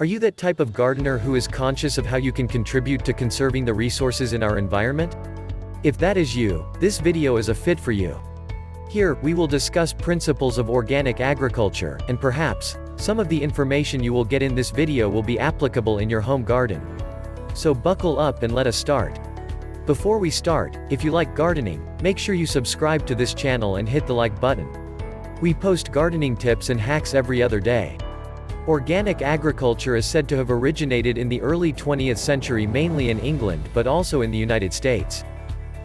Are you that type of gardener who is conscious of how you can contribute to conserving the resources in our environment? If that is you, this video is a fit for you. Here, we will discuss principles of organic agriculture, and perhaps, some of the information you will get in this video will be applicable in your home garden. So buckle up and let us start. Before we start, if you like gardening, make sure you subscribe to this channel and hit the like button. We post gardening tips and hacks every other day. Organic agriculture is said to have originated in the early 20th century mainly in England but also in the United States.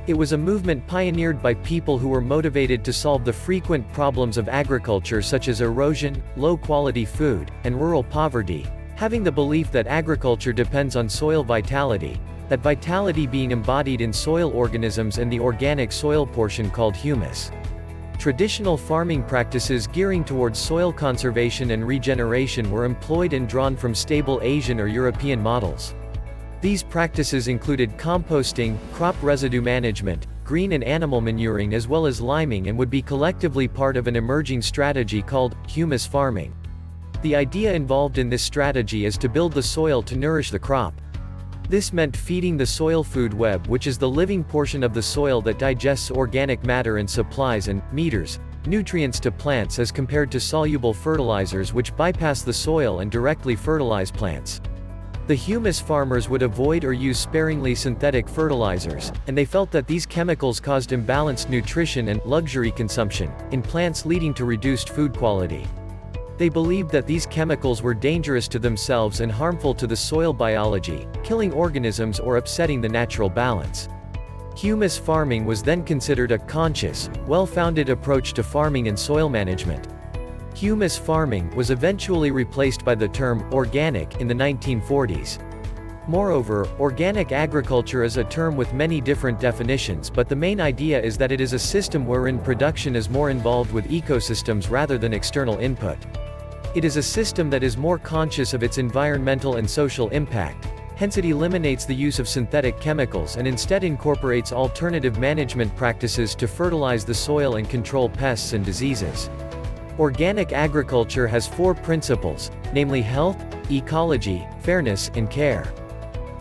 It was a movement pioneered by people who were motivated to solve the frequent problems of agriculture such as erosion, low-quality food, and rural poverty, having the belief that agriculture depends on soil vitality, that vitality being embodied in soil organisms and the organic soil portion called humus. Traditional farming practices gearing towards soil conservation and regeneration were employed and drawn from stable Asian or European models. These practices included composting, crop residue management, green and animal manuring as well as liming and would be collectively part of an emerging strategy called humus farming. The idea involved in this strategy is to build the soil to nourish the crop. This meant feeding the soil food web, which is the living portion of the soil that digests organic matter and supplies nutrients to plants as compared to soluble fertilizers which bypass the soil and directly fertilize plants. The humus farmers would avoid or use sparingly synthetic fertilizers, and they felt that these chemicals caused imbalanced nutrition and luxury consumption in plants leading to reduced food quality. They believed that these chemicals were dangerous to themselves and harmful to the soil biology, killing organisms or upsetting the natural balance. Humus farming was then considered a conscious, well-founded approach to farming and soil management. Humus farming was eventually replaced by the term organic in the 1940s. Moreover, organic agriculture is a term with many different definitions, but the main idea is that it is a system wherein production is more involved with ecosystems rather than external input. It is a system that is more conscious of its environmental and social impact, hence it eliminates the use of synthetic chemicals and instead incorporates alternative management practices to fertilize the soil and control pests and diseases. Organic agriculture has four principles, namely health, ecology, fairness, and care.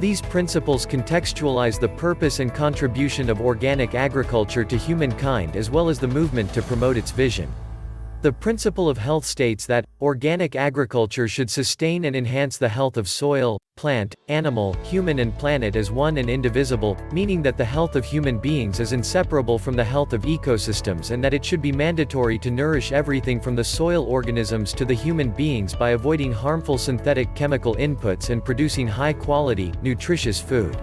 These principles contextualize the purpose and contribution of organic agriculture to humankind as well as the movement to promote its vision. The principle of health states that, organic agriculture should sustain and enhance the health of soil, plant, animal, human and planet as one and indivisible, meaning that the health of human beings is inseparable from the health of ecosystems and that it should be mandatory to nourish everything from the soil organisms to the human beings by avoiding harmful synthetic chemical inputs and producing high-quality, nutritious food.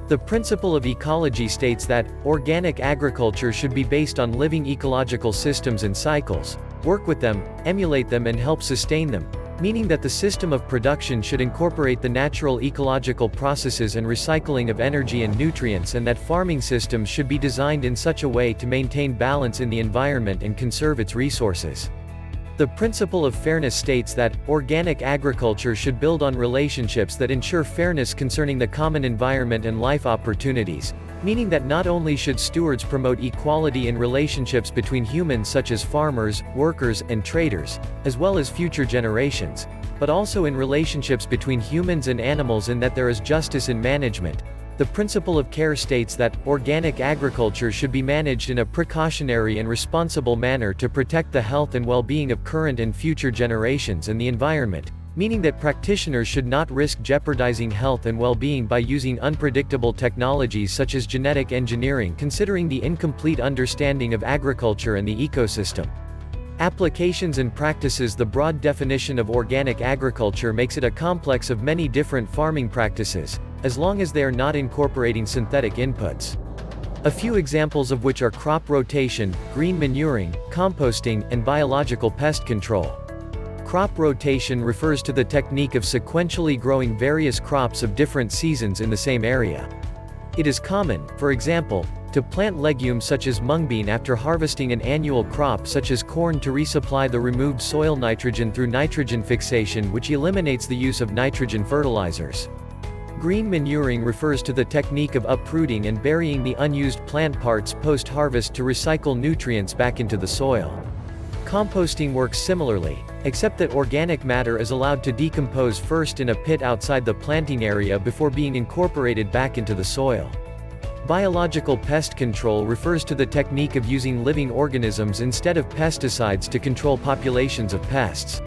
The principle of ecology states that, organic agriculture should be based on living ecological systems and cycles, work with them, emulate them and help sustain them, meaning that the system of production should incorporate the natural ecological processes and recycling of energy and nutrients and that farming systems should be designed in such a way to maintain balance in the environment and conserve its resources. The principle of fairness states that, organic agriculture should build on relationships that ensure fairness concerning the common environment and life opportunities, meaning that not only should stewards promote equality in relationships between humans such as farmers, workers, and traders, as well as future generations, but also in relationships between humans and animals and that there is justice in management. The principle of care states that, organic agriculture should be managed in a precautionary and responsible manner to protect the health and well-being of current and future generations and the environment, meaning that practitioners should not risk jeopardizing health and well-being by using unpredictable technologies such as genetic engineering considering the incomplete understanding of agriculture and the ecosystem. Applications and practices. The broad definition of organic agriculture makes it a complex of many different farming practices, as long as they are not incorporating synthetic inputs. A few examples of which are crop rotation, green manuring, composting, and biological pest control. Crop rotation refers to the technique of sequentially growing various crops of different seasons in the same area. It is common, for example, to plant legumes such as mung bean after harvesting an annual crop such as corn to resupply the removed soil nitrogen through nitrogen fixation, which eliminates the use of nitrogen fertilizers. Green manuring refers to the technique of uprooting and burying the unused plant parts post-harvest to recycle nutrients back into the soil. Composting works similarly, except that organic matter is allowed to decompose first in a pit outside the planting area before being incorporated back into the soil. Biological pest control refers to the technique of using living organisms instead of pesticides to control populations of pests.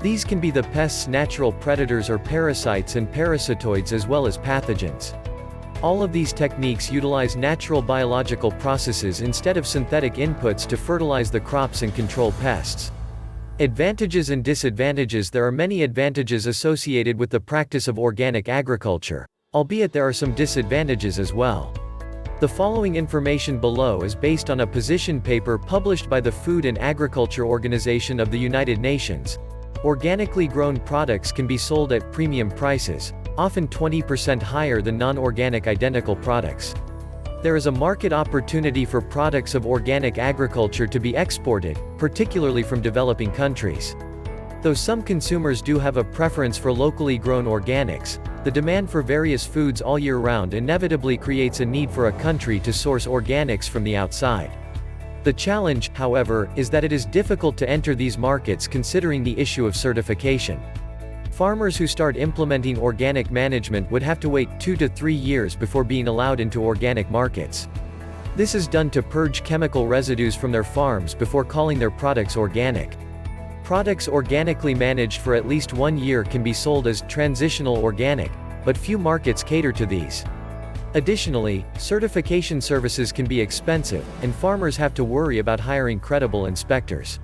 These can be the pest's natural predators or parasites and parasitoids as well as pathogens. All of these techniques utilize natural biological processes instead of synthetic inputs to fertilize the crops and control pests. Advantages and disadvantages. There are many advantages associated with the practice of organic agriculture, albeit there are some disadvantages as well. The following information below is based on a position paper published by the Food and Agriculture Organization of the United Nations. Organically grown products can be sold at premium prices, often 20% higher than non-organic identical products. There is a market opportunity for products of organic agriculture to be exported, particularly from developing countries. Though some consumers do have a preference for locally grown organics, the demand for various foods all year round inevitably creates a need for a country to source organics from the outside. The challenge, however, is that it is difficult to enter these markets considering the issue of certification. Farmers who start implementing organic management would have to wait 2 to 3 years before being allowed into organic markets. This is done to purge chemical residues from their farms before calling their products organic. Products organically managed for at least 1 year can be sold as transitional organic, but few markets cater to these. Additionally, certification services can be expensive, and farmers have to worry about hiring credible inspectors.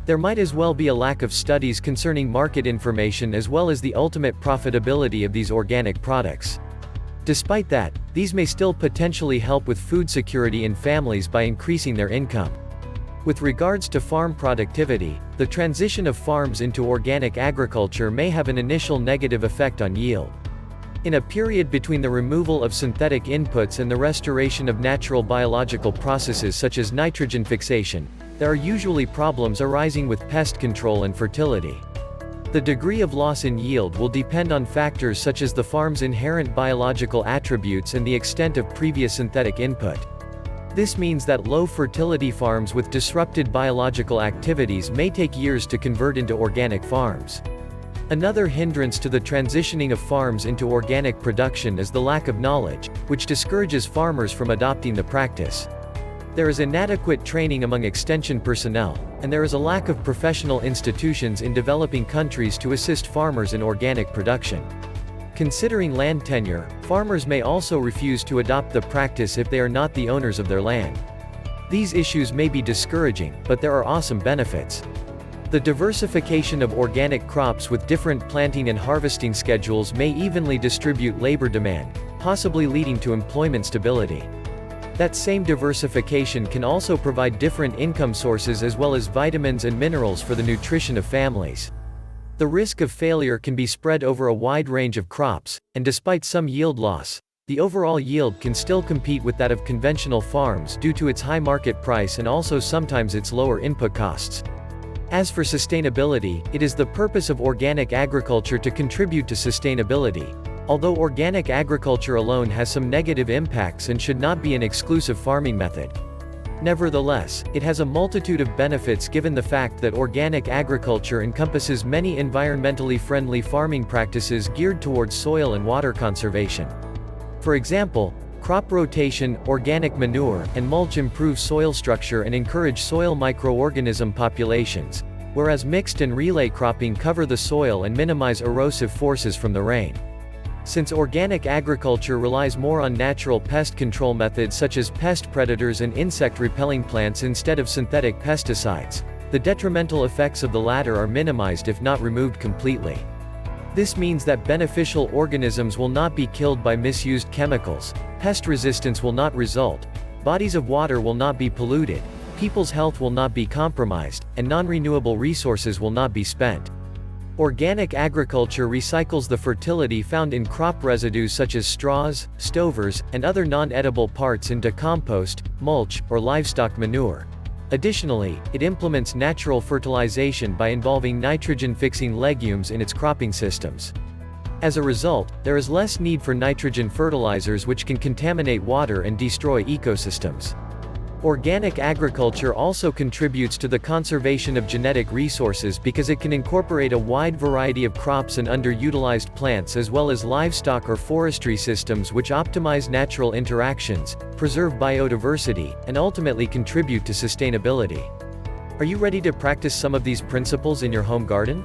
There might as well be a lack of studies concerning market information as well as the ultimate profitability of these organic products. Despite that, these may still potentially help with food security in families by increasing their income. With regards to farm productivity, the transition of farms into organic agriculture may have an initial negative effect on yield. In a period between the removal of synthetic inputs and the restoration of natural biological processes such as nitrogen fixation, there are usually problems arising with pest control and fertility. The degree of loss in yield will depend on factors such as the farm's inherent biological attributes and the extent of previous synthetic input. This means that low fertility farms with disrupted biological activities may take years to convert into organic farms. Another hindrance to the transitioning of farms into organic production is the lack of knowledge, which discourages farmers from adopting the practice. There is inadequate training among extension personnel, and there is a lack of professional institutions in developing countries to assist farmers in organic production. Considering land tenure, farmers may also refuse to adopt the practice if they are not the owners of their land. These issues may be discouraging, but there are awesome benefits. The diversification of organic crops with different planting and harvesting schedules may evenly distribute labor demand, possibly leading to employment stability. That same diversification can also provide different income sources as well as vitamins and minerals for the nutrition of families. The risk of failure can be spread over a wide range of crops, and despite some yield loss, the overall yield can still compete with that of conventional farms due to its high market price and also sometimes its lower input costs. As for sustainability, it is the purpose of organic agriculture to contribute to sustainability, although organic agriculture alone has some negative impacts and should not be an exclusive farming method. Nevertheless, it has a multitude of benefits given the fact that organic agriculture encompasses many environmentally friendly farming practices geared towards soil and water conservation. For example, crop rotation, organic manure, and mulch improve soil structure and encourage soil microorganism populations, whereas mixed and relay cropping cover the soil and minimize erosive forces from the rain. Since organic agriculture relies more on natural pest control methods such as pest predators and insect-repelling plants instead of synthetic pesticides, the detrimental effects of the latter are minimized if not removed completely. This means that beneficial organisms will not be killed by misused chemicals, pest resistance will not result, bodies of water will not be polluted, people's health will not be compromised, and non-renewable resources will not be spent. Organic agriculture recycles the fertility found in crop residues such as straws, stovers, and other non-edible parts into compost, mulch, or livestock manure. Additionally, it implements natural fertilization by involving nitrogen-fixing legumes in its cropping systems. As a result, there is less need for nitrogen fertilizers which can contaminate water and destroy ecosystems. Organic agriculture also contributes to the conservation of genetic resources because it can incorporate a wide variety of crops and underutilized plants as well as livestock or forestry systems which optimize natural interactions, preserve biodiversity, and ultimately contribute to sustainability. Are you ready to practice some of these principles in your home garden?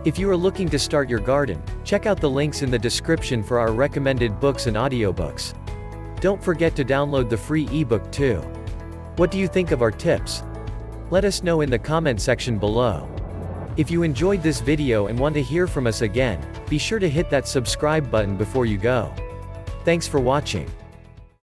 If you are looking to start your garden, check out the links in the description for our recommended books and audiobooks. Don't forget to download the free ebook too. What do you think of our tips? Let us know in the comment section below. If you enjoyed this video and want to hear from us again, be sure to hit that subscribe button before you go. Thanks for watching.